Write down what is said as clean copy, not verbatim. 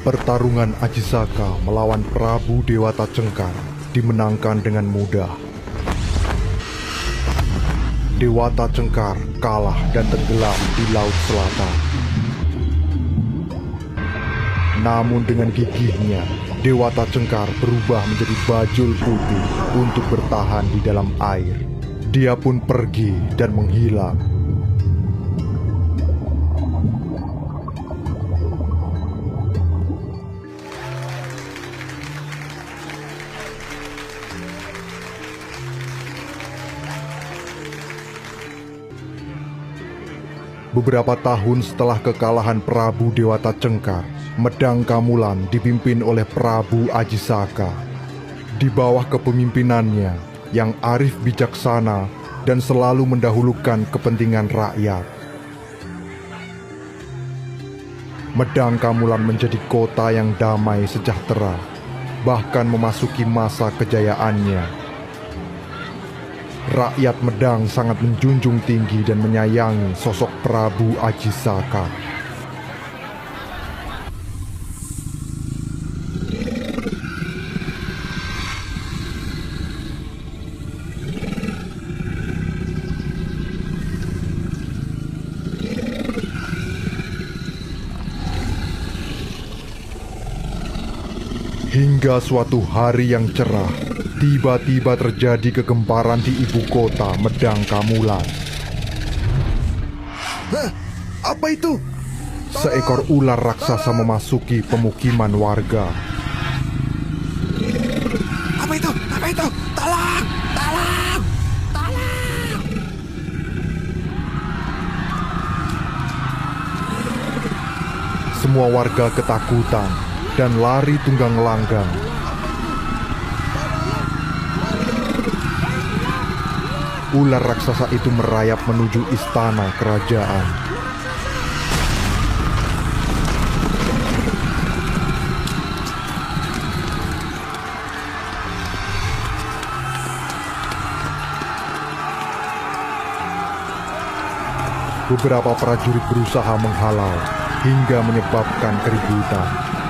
Pertarungan Ajisaka melawan Prabu Dewata Cengkar dimenangkan dengan mudah. Dewata Cengkar kalah dan tenggelam di Laut Selatan. Namun dengan gigihnya, Dewata Cengkar berubah menjadi bajul putih untuk bertahan di dalam air. Dia pun pergi dan menghilang. Beberapa tahun setelah kekalahan Prabu Dewata Cengkar, Medang Kamulan dipimpin oleh Prabu Ajisaka. Di bawah kepemimpinannya yang arif bijaksana dan selalu mendahulukan kepentingan rakyat, Medang Kamulan menjadi kota yang damai sejahtera, bahkan memasuki masa kejayaannya. Rakyat Medang sangat menjunjung tinggi dan menyayangi sosok Prabu Ajisaka. Hingga suatu hari yang cerah, tiba-tiba terjadi kegemparan di ibu kota Medang Kamulan. Hah? Apa itu? Seekor ular raksasa memasuki pemukiman warga. Apa itu? Apa itu? Tolong! Tolong! Tolong! Semua warga ketakutan dan lari tunggang langgang. Ular raksasa itu merayap menuju istana kerajaan. Beberapa prajurit berusaha menghalau hingga menyebabkan keributan.